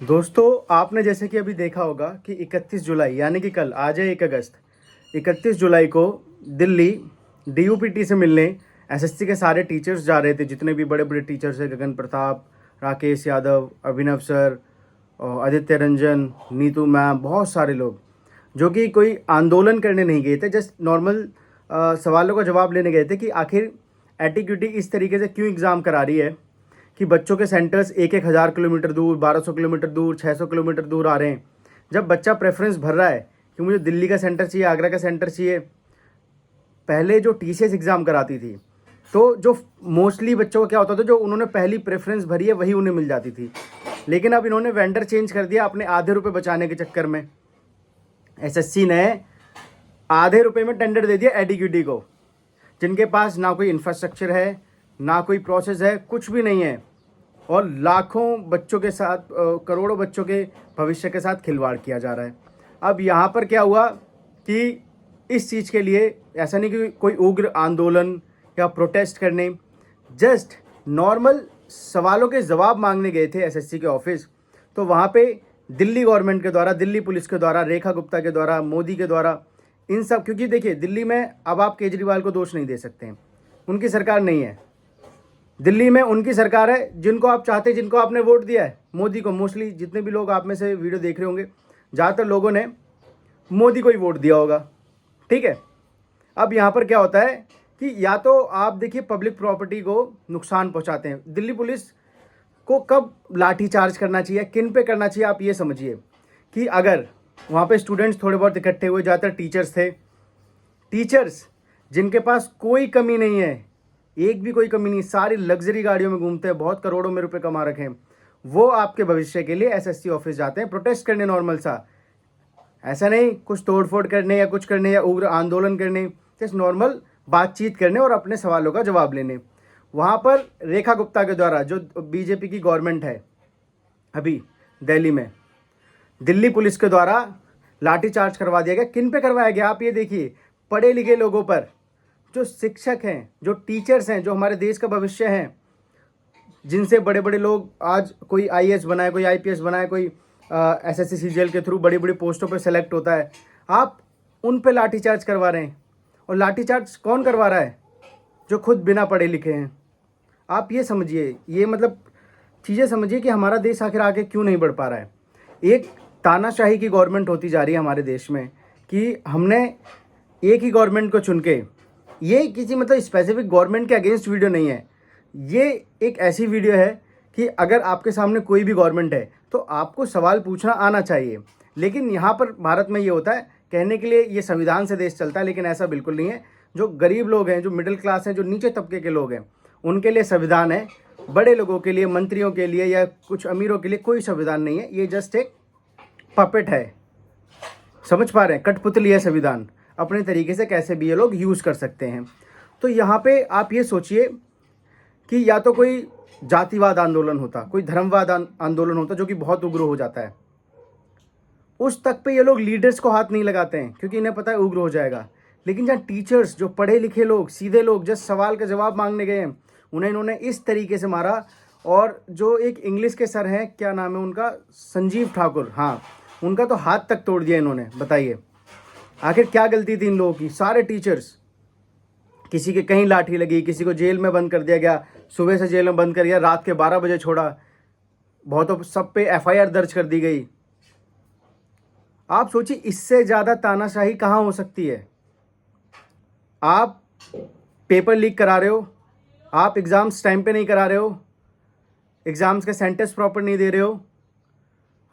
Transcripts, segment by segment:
दोस्तों, आपने जैसे कि अभी देखा होगा कि 31 जुलाई यानी कि कल आज है 1 अगस्त। 31 जुलाई को दिल्ली डीयूपीटी से मिलने एसएससी के सारे टीचर्स जा रहे थे। जितने भी बड़े बड़े टीचर्स हैं, गगन प्रताप, राकेश यादव, अभिनव सर, आदित्य रंजन, नीतू मैम, बहुत सारे लोग जो कि कोई आंदोलन करने नहीं गए थे, जस्ट नॉर्मल सवालों का जवाब लेने गए थे कि आखिर एटीक्यूटी इस तरीके से क्यों एग्ज़ाम करा रही है कि बच्चों के सेंटर्स एक एक हज़ार किलोमीटर दूर, 1200 किलोमीटर दूर, 600 किलोमीटर दूर आ रहे हैं। जब बच्चा प्रेफरेंस भर रहा है कि मुझे दिल्ली का सेंटर चाहिए, आगरा का सेंटर चाहिए। पहले जो टीसीएस एग्ज़ाम कराती थी तो जो मोस्टली बच्चों का क्या होता था, जो उन्होंने पहली प्रेफरेंस भरी है वही उन्हें मिल जाती थी। लेकिन अब इन्होंने वेंडर चेंज कर दिया अपने आधे रुपये बचाने के चक्कर में। एसएससी ने आधे रुपये में टेंडर दे दिया एटीक्यूटी को, जिनके पास ना कोई इंफ्रास्ट्रक्चर है, ना कोई प्रोसेस है, कुछ भी नहीं है, और लाखों बच्चों के साथ, करोड़ों बच्चों के भविष्य के साथ खिलवाड़ किया जा रहा है। अब यहाँ पर क्या हुआ कि इस चीज़ के लिए ऐसा नहीं कि कोई उग्र आंदोलन या प्रोटेस्ट करने, जस्ट नॉर्मल सवालों के जवाब मांगने गए थे एसएससी के ऑफिस। तो वहाँ पे दिल्ली गवर्नमेंट के द्वारा, दिल्ली पुलिस के द्वारा, रेखा गुप्ता के द्वारा, मोदी के द्वारा, इन सब, क्योंकि देखिए दिल्ली में अब आप केजरीवाल को दोष नहीं दे सकते हैं, उनकी सरकार नहीं है। दिल्ली में उनकी सरकार है जिनको आप चाहते हैं, जिनको आपने वोट दिया है, मोदी को। मोस्टली जितने भी लोग आप में से वीडियो देख रहे होंगे, ज़्यादातर लोगों ने मोदी को ही वोट दिया होगा, ठीक है। अब यहाँ पर क्या होता है कि या तो आप देखिए पब्लिक प्रॉपर्टी को नुकसान पहुँचाते हैं। दिल्ली पुलिस को कब लाठी चार्ज करना चाहिए, किन पे करना चाहिए, आप ये समझिए कि अगर वहाँ पे स्टूडेंट्स थोड़े बहुत इकट्ठे हुए, ज़्यादातर टीचर्स थे, टीचर्स जिनके पास कोई कमी नहीं है, एक भी कोई कमी नहीं, सारी लग्जरी गाड़ियों में घूमते हैं, बहुत करोड़ों में रुपए कमा रखे हैं, वो आपके भविष्य के लिए एसएससी ऑफिस जाते हैं प्रोटेस्ट करने, नॉर्मल सा, ऐसा नहीं कुछ तोड़फोड़ करने या कुछ करने या उग्र आंदोलन करने, जस्ट नॉर्मल बातचीत करने और अपने सवालों का जवाब लेने। वहाँ पर रेखा गुप्ता के द्वारा, जो बीजेपी की गवर्नमेंट है अभी दिल्ली में, दिल्ली पुलिस के द्वारा लाठीचार्ज करवा दिया गया। किन पे करवाया गया आप ये देखिए, पढ़े लिखे लोगों पर, जो शिक्षक हैं, जो टीचर्स हैं, जो हमारे देश का भविष्य हैं, जिनसे बड़े बड़े लोग आज कोई आईएएस बना है, कोई आईपीएस बना है, कोई एसएससी सीजीएल के थ्रू बड़ी बड़ी पोस्टों पर सेलेक्ट होता है, आप उन पे लाठीचार्ज करवा रहे हैं। और लाठीचार्ज कौन करवा रहा है? जो खुद बिना पढ़े लिखे हैं। आप ये समझिए, ये मतलब चीज़ें समझिए कि हमारा देश आखिर आगे क्यों नहीं बढ़ पा रहा है। एक तानाशाही की गवर्नमेंट होती जा रही है हमारे देश में कि हमने एक ही गवर्नमेंट को चुन के, ये किसी मतलब स्पेसिफिक गवर्नमेंट के अगेंस्ट वीडियो नहीं है, ये एक ऐसी वीडियो है कि अगर आपके सामने कोई भी गवर्नमेंट है तो आपको सवाल पूछना आना चाहिए। लेकिन यहाँ पर भारत में ये होता है, कहने के लिए ये संविधान से देश चलता है, लेकिन ऐसा बिल्कुल नहीं है। जो गरीब लोग हैं, जो मिडिल क्लास हैं, जो नीचे तबके के लोग हैं, उनके लिए संविधान है। बड़े लोगों के लिए, मंत्रियों के लिए या कुछ अमीरों के लिए कोई संविधान नहीं है। ये जस्ट एक पपेट है, समझ पा रहे हैं? कठपुतली है संविधान, अपने तरीके से कैसे भी ये लोग यूज़ कर सकते हैं। तो यहाँ पे आप ये सोचिए कि या तो कोई जातिवाद आंदोलन होता, कोई धर्मवाद आंदोलन होता, जो कि बहुत उग्र हो जाता है, उस तक पे ये लोग लीडर्स को हाथ नहीं लगाते हैं क्योंकि इन्हें पता है उग्र हो जाएगा। लेकिन जहाँ टीचर्स, जो पढ़े लिखे लोग, सीधे लोग, जस्ट सवाल का जवाब मांगने गए हैं, उन्हें इन्होंने इस तरीके से मारा। और जो एक इंग्लिश के सर हैं, क्या नाम है उनका, संजीव ठाकुर, हाँ, उनका तो हाथ तक तोड़ दिया इन्होंने। बताइए आखिर क्या गलती थी इन लोगों की? सारे टीचर्स, किसी के कहीं लाठी लगी, किसी को जेल में बंद कर दिया गया, सुबह से जेल में बंद कर दिया, रात के 12 बजे छोड़ा, बहुतों सब पे एफआईआर दर्ज कर दी गई। आप सोचिए इससे ज़्यादा तानाशाही कहाँ हो सकती है? आप पेपर लीक करा रहे हो, आप एग्ज़ाम्स टाइम पे नहीं करा रहे हो, एग्ज़ाम्स के सेंटर्स प्रॉपर नहीं दे रहे हो,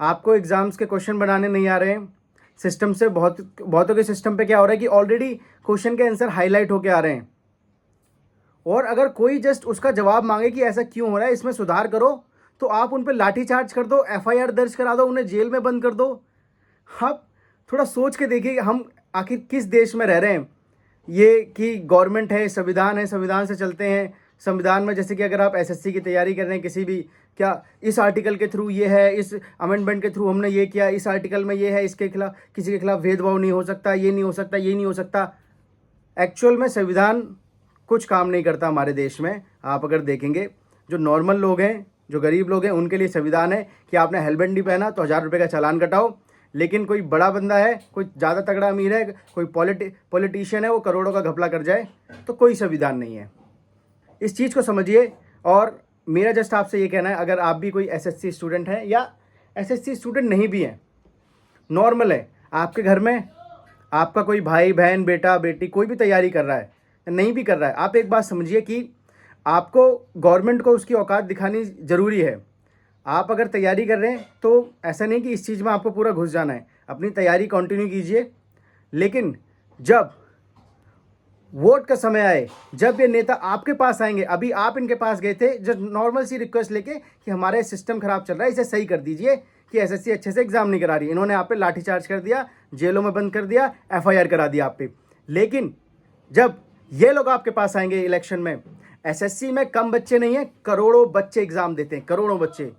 आपको एग्ज़ाम्स के क्वेश्चन बनाने नहीं आ रहे हैं। सिस्टम से बहुतों के सिस्टम पे क्या हो रहा है कि ऑलरेडी क्वेश्चन के आंसर हाईलाइट होके आ रहे हैं, और अगर कोई जस्ट उसका जवाब मांगे कि ऐसा क्यों हो रहा है, इसमें सुधार करो, तो आप उन पर लाठी चार्ज कर दो, एफआईआर दर्ज करा दो, उन्हें जेल में बंद कर दो। आप थोड़ा सोच के देखिए हम आखिर किस देश में रह रहे हैं। ये कि गवर्नमेंट है, संविधान है, संविधान से चलते हैं। संविधान में जैसे कि अगर आप एसएससी की तैयारी कर रहे हैं किसी भी, क्या इस आर्टिकल के थ्रू ये है, इस अमेंडमेंट के थ्रू हमने ये किया, इस आर्टिकल में ये है, इसके खिलाफ, किसी के खिलाफ भेदभाव नहीं हो सकता, ये नहीं हो सकता, ये नहीं हो सकता। एक्चुअल में संविधान कुछ काम नहीं करता हमारे देश में। आप अगर देखेंगे जो नॉर्मल लोग हैं जो गरीब लोग हैं उनके लिए संविधान है कि आपने हेलमेट नहीं पहना तो 1000 रुपये का चालान कटाओ। लेकिन कोई बड़ा बंदा है, कोई ज़्यादा तगड़ा अमीर है, कोई पॉलिटिशियन है, वो करोड़ों का घपला कर जाए तो कोई संविधान नहीं है। इस चीज़ को समझिए। और मेरा जस्ट आपसे ये कहना है, अगर आप भी कोई एसएससी स्टूडेंट हैं या एसएससी स्टूडेंट नहीं भी हैं, नॉर्मल है, आपके घर में आपका कोई भाई बहन बेटा बेटी कोई भी तैयारी कर रहा है नहीं भी कर रहा है, आप एक बात समझिए कि आपको गवर्नमेंट को उसकी औकात दिखानी ज़रूरी है। आप अगर तैयारी कर रहे हैं तो ऐसा नहीं कि इस चीज़ में आपको पूरा घुस जाना है, अपनी तैयारी कंटिन्यू कीजिए। लेकिन जब वोट का समय आए, जब ये नेता आपके पास आएंगे, अभी आप इनके पास गए थे जो नॉर्मल सी रिक्वेस्ट लेके कि हमारा सिस्टम खराब चल रहा है, इसे सही कर दीजिए कि एसएससी अच्छे से एग्जाम नहीं करा रही, इन्होंने आप पे लाठीचार्ज कर दिया, जेलों में बंद कर दिया, एफआईआर करा दिया आप पे। लेकिन जब ये लोग आपके पास आएंगे इलेक्शन में, एसएससी में कम बच्चे नहीं है, करोड़ों बच्चे एग्जाम देते हैं, करोड़ों बच्चे।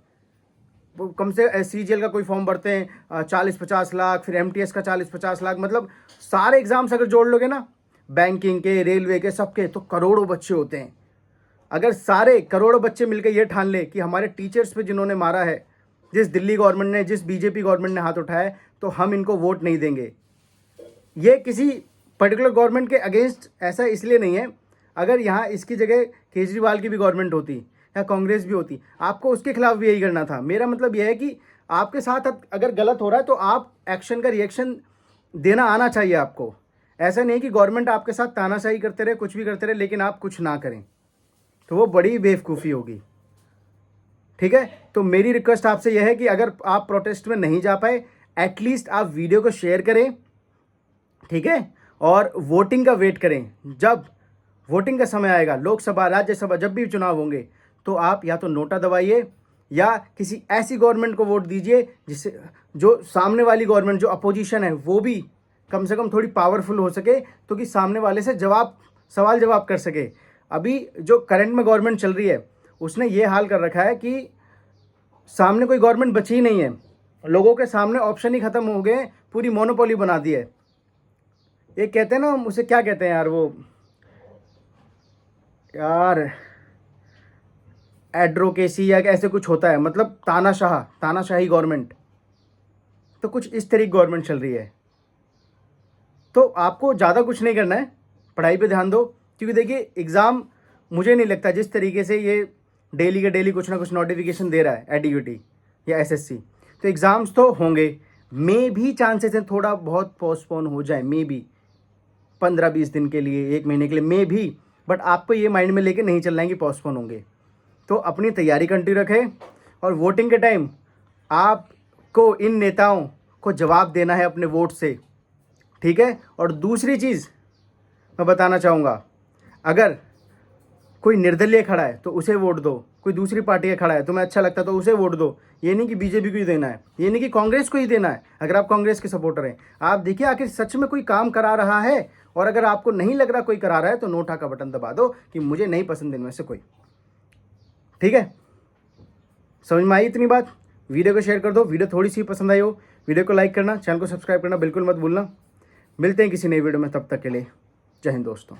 वो कम से सीजीएल का कोई फॉर्म भरते हैं 40-50 लाख, फिर एमटीएस का 40-50 लाख, मतलब सारे एग्जाम्स अगर जोड़ लोगे ना, बैंकिंग के, रेलवे के, सबके, तो करोड़ों बच्चे होते हैं। अगर सारे करोड़ों बच्चे मिलकर ये ठान ले कि हमारे टीचर्स पे जिन्होंने मारा है, जिस दिल्ली गवर्नमेंट ने, जिस बीजेपी गवर्नमेंट ने हाथ उठाया है, तो हम इनको वोट नहीं देंगे। ये किसी पर्टिकुलर गवर्नमेंट के अगेंस्ट ऐसा इसलिए नहीं है। अगर यहाँ इसकी जगह केजरीवाल की भी गवर्नमेंट होती या कांग्रेस भी होती, आपको उसके खिलाफ भी यही करना था। मेरा मतलब यह है कि आपके साथ अगर गलत हो रहा है तो आप एक्शन का रिएक्शन देना आना चाहिए आपको। ऐसा नहीं कि गवर्नमेंट आपके साथ तानाशाही करते रहे, कुछ भी करते रहे, लेकिन आप कुछ ना करें, तो वो बड़ी बेवकूफ़ी होगी। ठीक है, तो मेरी रिक्वेस्ट आपसे यह है कि अगर आप प्रोटेस्ट में नहीं जा पाए, एटलीस्ट आप वीडियो को शेयर करें, ठीक है, और वोटिंग का वेट करें। जब वोटिंग का समय आएगा, लोकसभा, राज्यसभा, जब भी चुनाव होंगे, तो आप या तो नोटा दबाइए या किसी ऐसी गवर्नमेंट को वोट दीजिए जिससे जो सामने वाली गवर्नमेंट, जो अपोजिशन है, वो भी कम से कम थोड़ी पावरफुल हो सके, तो कि सामने वाले से सवाल जवाब कर सके। अभी जो करंट में गवर्नमेंट चल रही है, उसने ये हाल कर रखा है कि सामने कोई गवर्नमेंट बची ही नहीं है, लोगों के सामने ऑप्शन ही खत्म हो गए, पूरी मोनोपोली बना दी है। ये कहते हैं ना, उसे क्या कहते हैं यार, वो यार एड्रोकेसी या ऐसे कुछ होता है, मतलब तानाशाही गवर्नमेंट। तो कुछ इस तरह की गवर्नमेंट चल रही है। तो आपको ज़्यादा कुछ नहीं करना है, पढ़ाई पे ध्यान दो। क्योंकि देखिए, एग्ज़ाम मुझे नहीं लगता जिस तरीके से ये डेली के डेली कुछ ना कुछ नोटिफिकेशन दे रहा है एडीयूटी या एसएससी, तो एग्ज़ाम्स तो होंगे। मे भी चांसेस हैं थोड़ा बहुत पोस्टपोन हो जाए, मे भी 15-20 दिन के लिए, 1 महीने के लिए, मे भी। बट आपको ये माइंड में लेके नहीं चलना है कि पोस्टपोन होंगे। तो अपनी तैयारी कंटिन्यू रखें, और वोटिंग के टाइम आपको इन नेताओं को जवाब देना है अपने वोट से, ठीक है। और दूसरी चीज़ मैं बताना चाहूँगा, अगर कोई निर्दलीय खड़ा है तो उसे वोट दो, कोई दूसरी पार्टी का खड़ा है तुम्हें अच्छा लगता है तो उसे वोट दो। ये नहीं कि बीजेपी को ही देना है, ये नहीं कि कांग्रेस को ही देना है। अगर आप कांग्रेस के सपोर्टर हैं, आप देखिए आखिर सच में कोई काम करा रहा है, और अगर आपको नहीं लग रहा कोई करा रहा है, तो नोटा का बटन दबा दो कि मुझे नहीं पसंद इनमें से कोई। ठीक है, समझ में आई इतनी बात? वीडियो को शेयर कर दो। वीडियो थोड़ी सी पसंद आई हो, वीडियो को लाइक करना, चैनल को सब्सक्राइब करना बिल्कुल मत भूलना। मिलते हैं किसी नई वीडियो में, तब तक के लिए जय हिंद दोस्तों।